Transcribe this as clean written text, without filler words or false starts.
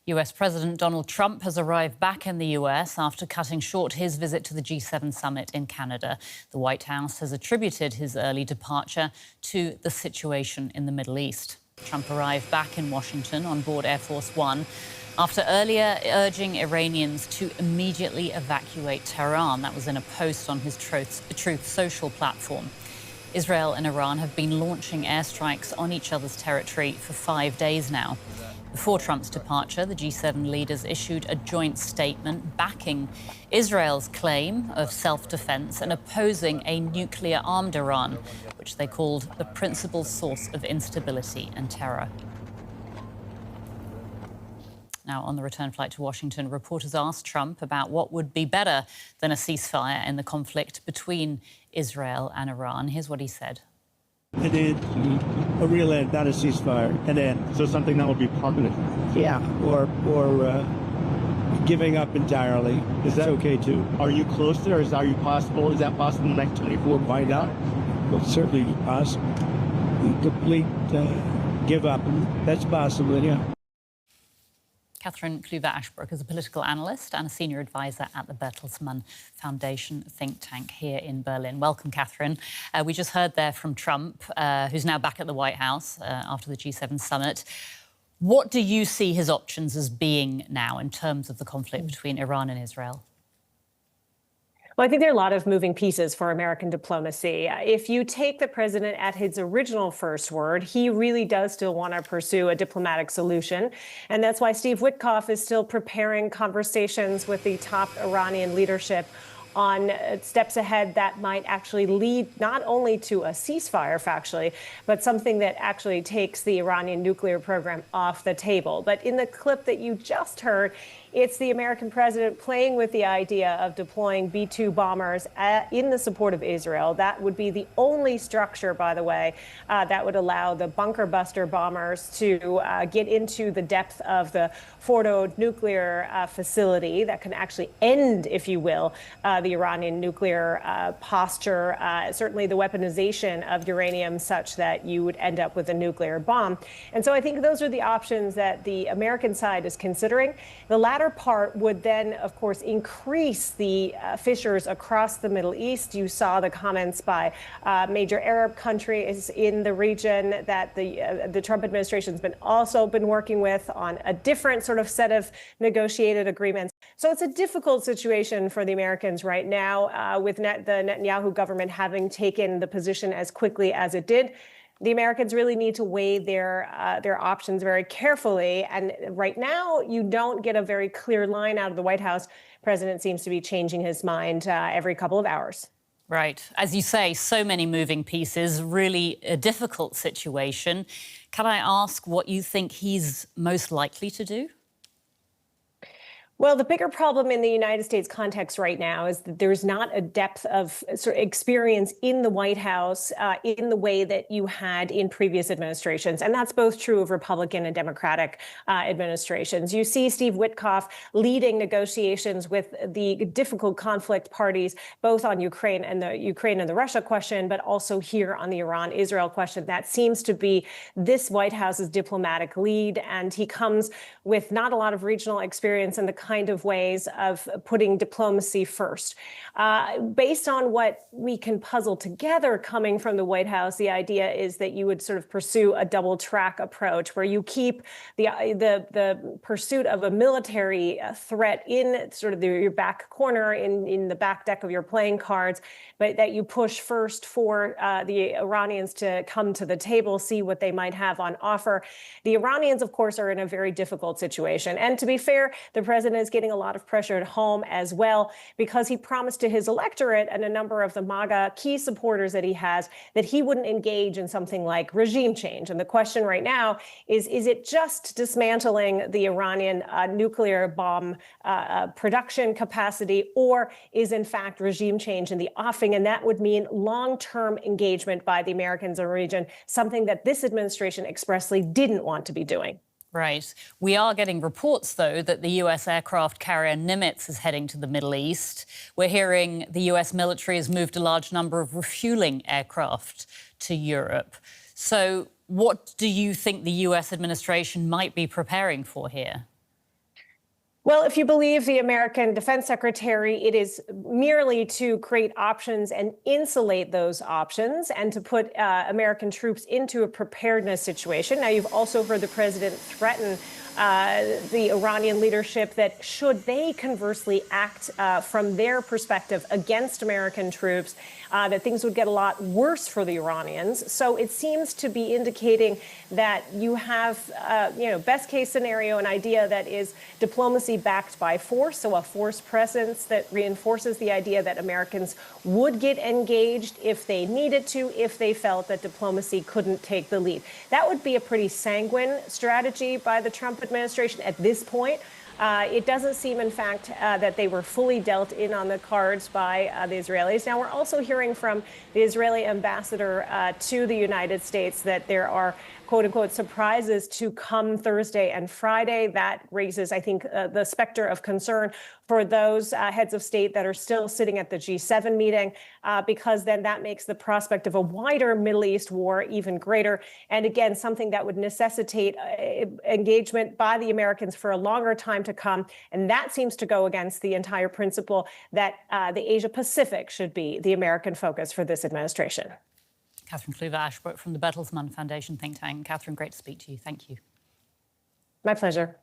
US President Donald Trump has arrived back in the US after cutting short his visit to the G7 summit in Canada. The White House has attributed his early departure to the situation in the Middle East. Trump arrived back in Washington on board Air Force One after earlier urging Iranians to immediately evacuate Tehran. That was in a post on his Truth Social platform. Israel and Iran have been launching airstrikes on each other's territory for 5 days now. Before Trump's departure, the G7 leaders issued a joint statement backing Israel's claim of self-defense and opposing a nuclear-armed Iran, which they called the principal source of instability and terror. Now, on the return flight to Washington, reporters asked Trump about what would be better than a ceasefire in the conflict between Israel and Iran. Here's what he said. An end, a real end, not a ceasefire, an end. So something that will be permanent. Yeah, or giving up entirely. Is that okay too? Are you close there? Is that possible? Is that possible in the next 24? Find out. Well, certainly possible. Complete give up. That's possible, yeah. Cathryn Clüver Ashbrook is a political analyst and a senior advisor at the Bertelsmann Foundation think tank here in Berlin. Welcome, Cathryn. We just heard there from Trump, who's now back at the White House after the G7 summit. What do you see his options as being now in terms of the conflict between Iran and Israel? Well, I think there are a lot of moving pieces for American diplomacy. If you take the president at his original first word, he really does still want to pursue a diplomatic solution. And that's why Steve Witkoff is still preparing conversations with the top Iranian leadership on steps ahead that might actually lead not only to a ceasefire, factually, but something that actually takes the Iranian nuclear program off the table. But in the clip that you just heard, it's the American president playing with the idea of deploying B-2 bombers in the support of Israel. That would be the only structure, by the way, that would allow the bunker buster bombers to get into the depth of the Fordo nuclear facility that can actually end, if you will, the Iranian nuclear posture, certainly the weaponization of uranium such that you would end up with a nuclear bomb. And so I think those are the options that the American side is considering. The latter part would then, of course, increase the fissures across the Middle East. You saw the comments by major Arab countries in the region that the Trump administration has also been working with on a different sort of set of negotiated agreements. So it's a difficult situation for the Americans right now, with the Netanyahu government having taken the position as quickly as it did. The Americans really need to weigh their options very carefully. And right now, you don't get a very clear line out of the White House. The president seems to be changing his mind every couple of hours. Right. As you say, so many moving pieces, really a difficult situation. Can I ask what you think he's most likely to do? Well, the bigger problem in the United States context right now is that there's not a depth of sort of experience in the White House in the way that you had in previous administrations. And that's both true of Republican and Democratic administrations. You see Steve Witkoff leading negotiations with the difficult conflict parties, both on Ukraine and the Russia question, but also here on the Iran-Israel question. That seems to be this White House's diplomatic lead. And he comes with not a lot of regional experience in the kind of ways of putting diplomacy first. Based on what we can puzzle together coming from the White House, the idea is that you would sort of pursue a double track approach where you keep the pursuit of a military threat in sort of your back corner, in the back deck of your playing cards, but that you push first for the Iranians to come to the table, see what they might have on offer. The Iranians, of course, are in a very difficult situation. And to be fair, the president is getting a lot of pressure at home as well, because he promised to his electorate and a number of the MAGA key supporters that he has that he wouldn't engage in something like regime change. And the question right now is it just dismantling the Iranian nuclear bomb production capacity, or is in fact regime change in the offing? And that would mean long-term engagement by the Americans in the region, something that this administration expressly didn't want to be doing. Right. We are getting reports, though, that the US aircraft carrier Nimitz is heading to the Middle East. We're hearing the US military has moved a large number of refueling aircraft to Europe. So what do you think the US administration might be preparing for here? Well, if you believe the American Defense Secretary, it is merely to create options and insulate those options and to put American troops into a preparedness situation. Now, you've also heard the president threaten the Iranian leadership that should they conversely act from their perspective against American troops, that things would get a lot worse for the Iranians. So it seems to be indicating that you have, best case scenario, an idea that is diplomacy backed by force, so a force presence that reinforces the idea that Americans would get engaged if they needed to, if they felt that diplomacy couldn't take the lead. That would be a pretty sanguine strategy by the Trump administration at this point. It doesn't seem, in fact, that they were fully dealt in on the cards by the Israelis. Now, we're also hearing from the Israeli ambassador to the United States that there are, quote unquote, surprises to come Thursday and Friday. That raises, I think, the specter of concern for those heads of state that are still sitting at the G7 meeting, because then that makes the prospect of a wider Middle East war even greater. And again, something that would necessitate engagement by the Americans for a longer time to come. And that seems to go against the entire principle that the Asia Pacific should be the American focus for this administration. Cathryn Clüver, Ashbrook from the Bertelsmann Foundation think tank. Cathryn, great to speak to you. Thank you. My pleasure.